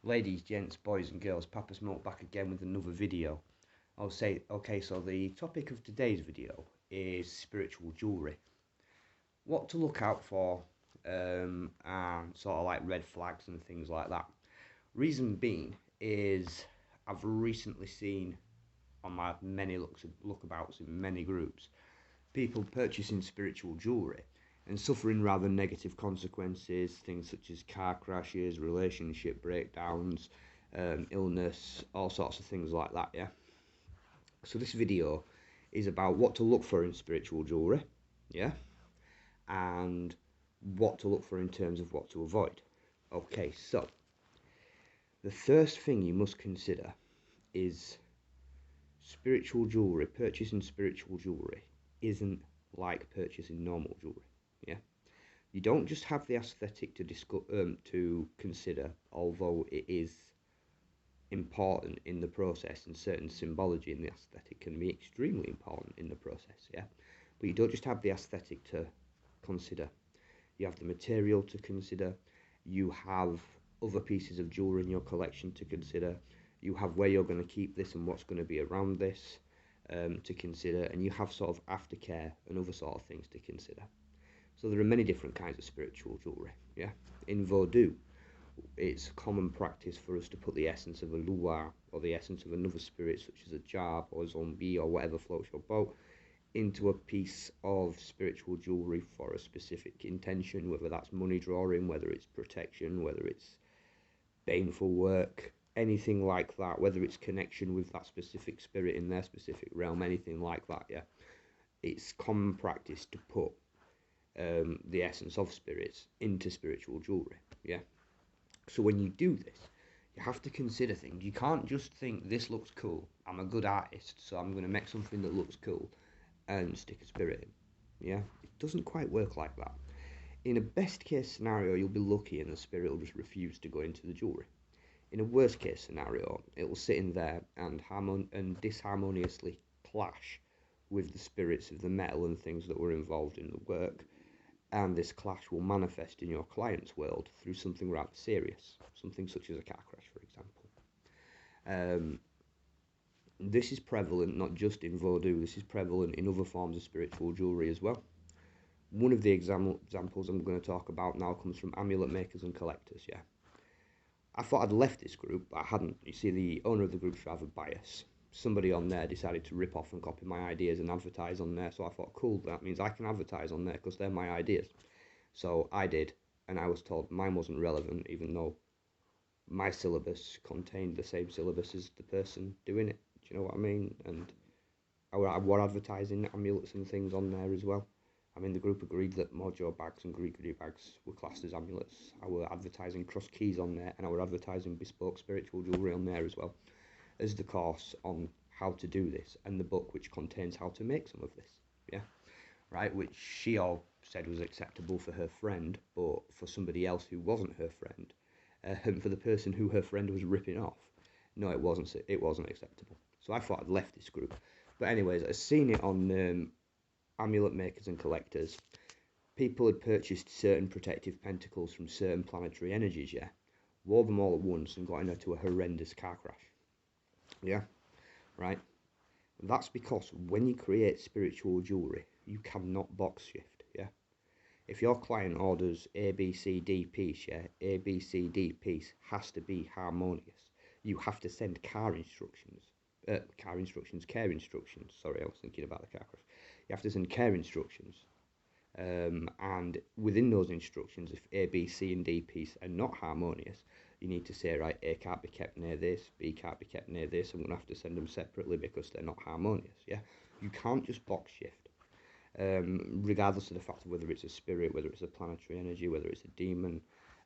Ladies, gents, boys and girls, Papa Smoke back again with another video. Okay, so the topic of today's video is spiritual jewellery. What to look out for, and sort of like red flags and things like that. Reason being is I've recently seen on my many lookabouts in many groups, people purchasing spiritual jewellery and suffering rather negative consequences, things such as car crashes, relationship breakdowns, illness, all sorts of things like that, yeah? So this video is about what to look for in spiritual jewellery, yeah? And what to look for in terms of what to avoid. Okay, so the first thing you must consider is spiritual jewellery, purchasing spiritual jewellery isn't like purchasing normal jewellery, yeah? You don't just have the aesthetic to consider, although it is important in the process, and certain symbology in the aesthetic can be extremely important in the process, yeah? But you don't just have the aesthetic to consider. You have the material to consider, you have other pieces of jewellery in your collection to consider, you have where you're going to keep this and what's going to be around this to consider, and you have sort of aftercare and other sort of things to consider. So there are many different kinds of spiritual jewellery, yeah? In Vodou, it's common practice for us to put the essence of a luar or the essence of another spirit, such as a jarb or a zombie or whatever floats your boat, into a piece of spiritual jewellery for a specific intention, whether that's money drawing, whether it's protection, whether it's baneful work, anything like that, whether it's connection with that specific spirit in their specific realm, anything like that, yeah? It's common practice to put the essence of spirits into spiritual jewellery, yeah? So when you do this, you have to consider things. You can't just think, this looks cool, I'm a good artist, so I'm going to make something that looks cool and stick a spirit in, yeah? It doesn't quite work like that. In a best case scenario, you'll be lucky and the spirit will just refuse to go into the jewellery. In a worst case scenario, it will sit in there and disharmoniously clash with the spirits of the metal and things that were involved in the work, and this clash will manifest in your client's world through something rather serious, something such as a car crash, for example. This is prevalent not just in Vodou, this is prevalent in other forms of spiritual jewellery as well. One of the examples I'm going to talk about now comes from amulet makers and collectors, yeah? I thought I'd left this group, but I hadn't. You see, the owner of the group's rather biased. Somebody on there decided to rip off and copy my ideas and advertise on there, so I thought, cool, that means I can advertise on there because they're my ideas. So I did, and I was told mine wasn't relevant, even though my syllabus contained the same syllabus as the person doing it. Do you know what I mean? And I were advertising amulets and things on there as well. I mean, the group agreed that mojo bags and Greek bags were classed as amulets. I were advertising cross keys on there, and I were advertising bespoke spiritual jewellery on there as well, as the course on how to do this, and the book which contains how to make some of this, yeah? Right, which she all said was acceptable for her friend, but for somebody else who wasn't her friend, and for the person who her friend was ripping off, no, it wasn't acceptable. So I thought I'd left this group. But anyways, I've seen it on amulet makers and collectors. People had purchased certain protective pentacles from certain planetary energies, yeah? Wore them all at once and got into a horrendous car crash. Yeah, right? That's because when you create spiritual jewellery, you cannot box shift, yeah? If your client orders ABCD piece, yeah, ABCD piece has to be harmonious. You have to send care instructions, sorry, I was thinking about the car crash. You have to send care instructions, and within those instructions, if A, B, C and D piece are not harmonious, you need to say, right, A can't be kept near this, B can't be kept near this, I'm going to have to send them separately because they're not harmonious, yeah? You can't just box shift, regardless of the fact of whether it's a spirit, whether it's a planetary energy, whether it's a demon.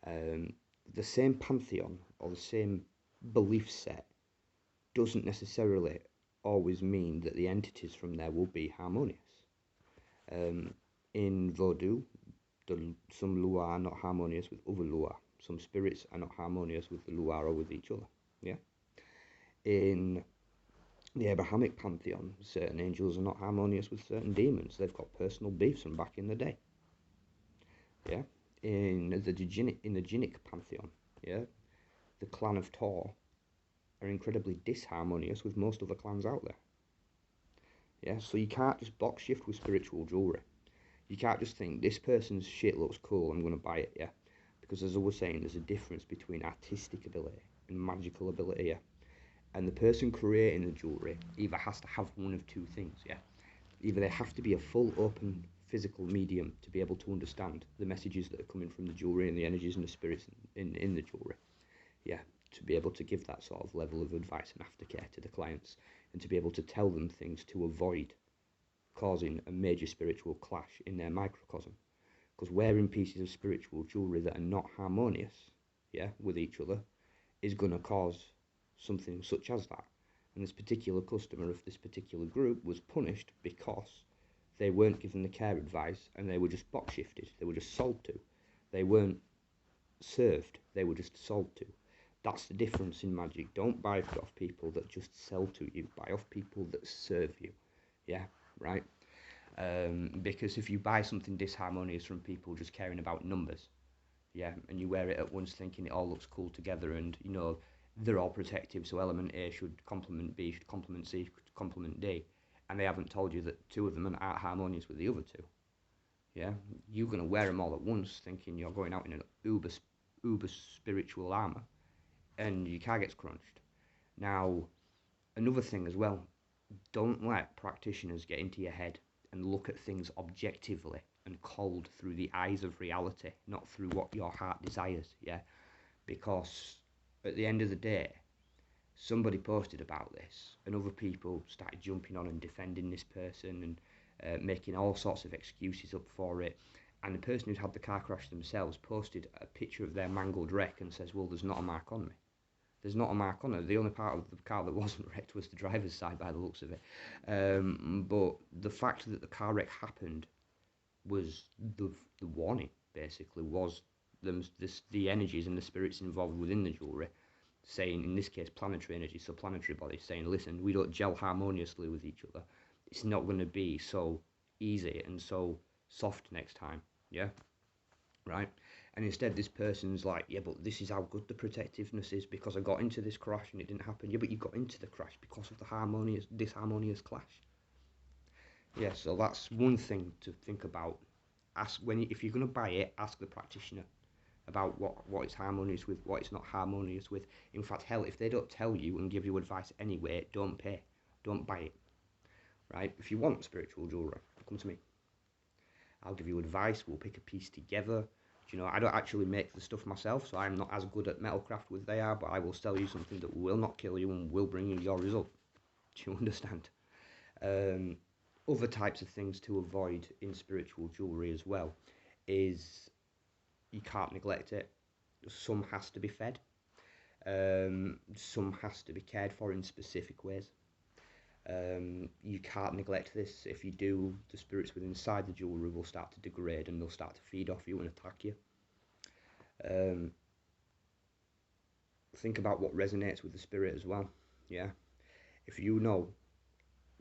The same pantheon or the same belief set doesn't necessarily always mean that the entities from there will be harmonious. In Vodou, some luar are not harmonious with other luar. Some spirits are not harmonious with the luar or with each other. Yeah. In the Abrahamic pantheon, certain angels are not harmonious with certain demons. They've got personal beefs from back in the day. Yeah. In the Jinnic pantheon, yeah, the clan of Tor are incredibly disharmonious with most other clans out there. Yeah, so you can't just box shift with spiritual jewellery. You can't just think, this person's shit looks cool, I'm going to buy it, yeah? Because as I was saying, there's a difference between artistic ability and magical ability, yeah? And the person creating the jewellery either has to have one of two things, yeah? Either they have to be a full open physical medium to be able to understand the messages that are coming from the jewellery and the energies and the spirits in the jewellery, yeah? To be able to give that sort of level of advice and aftercare to the clients, and to be able to tell them things to avoid causing a major spiritual clash in their microcosm. Because wearing pieces of spiritual jewellery that are not harmonious, yeah, with each other, is going to cause something such as that. And this particular customer of this particular group was punished because they weren't given the care advice, and they were just box shifted. They were just sold to. They weren't served, they were just sold to. That's the difference in magic. Don't buy off people that just sell to you. Buy off people that serve you. Yeah, right? Because if you buy something disharmonious from people just caring about numbers, yeah, and you wear it at once thinking it all looks cool together, and you know they're all protective, so element A should complement B, should complement C, should complement D, and they haven't told you that two of them aren't harmonious with the other two, yeah, you're going to wear them all at once thinking you're going out in an uber spiritual armor, and your car gets crunched. Now, another thing as well, don't let practitioners get into your head and look at things objectively and cold through the eyes of reality, not through what your heart desires, yeah? Because at the end of the day, somebody posted about this, and other people started jumping on and defending this person and making all sorts of excuses up for it. And the person who'd had the car crash themselves posted a picture of their mangled wreck and says, well, there's not a mark on me. There's not a mark on it. The only part of the car that wasn't wrecked was the driver's side by the looks of it. But the fact that the car wreck happened was the warning, basically, was the energies and the spirits involved within the jewellery saying, in this case, planetary energy, so planetary bodies saying, listen, we don't gel harmoniously with each other. It's not going to be so easy and so soft next time, yeah? Right? And instead this person's like, yeah, but this is how good the protectiveness is because I got into this crash and it didn't happen. Yeah, but you got into the crash because of the disharmonious clash. Yeah, so that's one thing to think about. If you're going to buy it, ask the practitioner about what it's harmonious with, what it's not harmonious with. In fact, hell, if they don't tell you and give you advice anyway, don't pay. Don't buy it. Right? If you want spiritual jewellery, come to me. I'll give you advice, we'll pick a piece together. You know, I don't actually make the stuff myself, so I'm not as good at metalcraft as they are, but I will sell you something that will not kill you and will bring you your result. Do you understand? Other types of things to avoid in spiritual jewellery as well is you can't neglect it. Some has to be fed. Some has to be cared for in specific ways. You can't neglect this. If you do, the spirits within inside the jewellery will start to degrade and they'll start to feed off you and attack you. Think about what resonates with the spirit as well, yeah? If you know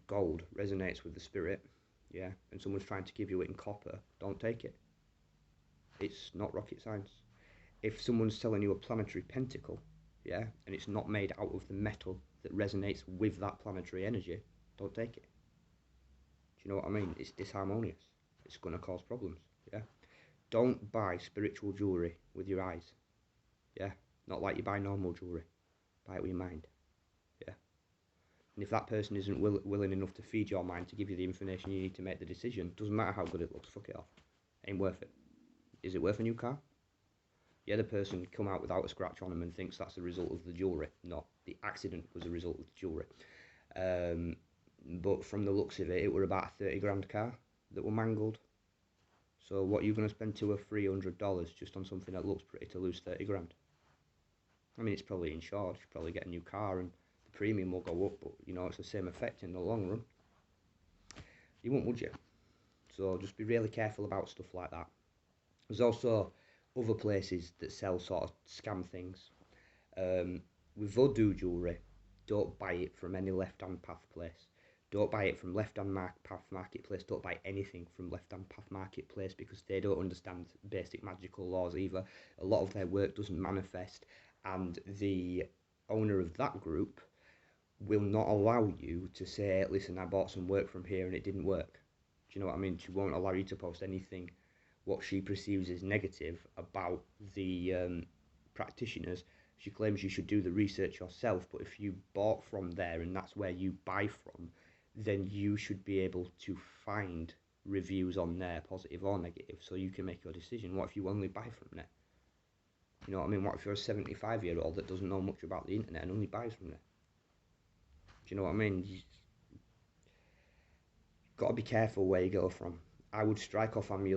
gold resonates with the spirit, yeah, and someone's trying to give you it in copper, don't take it. It's not rocket science. If someone's selling you a planetary pentacle, yeah, and it's not made out of the metal that resonates with that planetary energy, don't take it. Do you know what I mean? It's disharmonious. It's going to cause problems, yeah? Don't buy spiritual jewellery with your eyes, yeah? Not like you buy normal jewellery. Buy it with your mind, yeah? And if that person isn't willing enough to feed your mind to give you the information you need to make the decision, doesn't matter how good it looks, fuck it off. Ain't worth it. Is it worth a new car? Yeah, the person come out without a scratch on them and thinks that's the result of the jewellery. No, the accident was a result of the jewellery. But from the looks of it, it were about a 30 grand car that were mangled. So what are you going to spend $200 or $300 just on something that looks pretty to lose 30 grand? I mean, it's probably insured. You probably get a new car and the premium will go up, but you know, it's the same effect in the long run. You won't, would you? So just be really careful about stuff like that. There's also other places that sell sort of scam things. With voodoo jewellery, don't buy it from any left-hand path place. Don't buy it from left-hand path marketplace. Don't buy anything from left-hand path marketplace because they don't understand basic magical laws either. A lot of their work doesn't manifest, and the owner of that group will not allow you to say, listen, I bought some work from here and it didn't work. Do you know what I mean? She won't allow you to post anything what she perceives as negative about the practitioners. She claims you should do the research yourself, but if you bought from there and that's where you buy from, then you should be able to find reviews on there, positive or negative, so you can make your decision. What if you only buy from there? You know what I mean? What if you're a 75-year-old that doesn't know much about the internet and only buys from there? Do you know what I mean? You've got to be careful where you go from. I would strike off amulet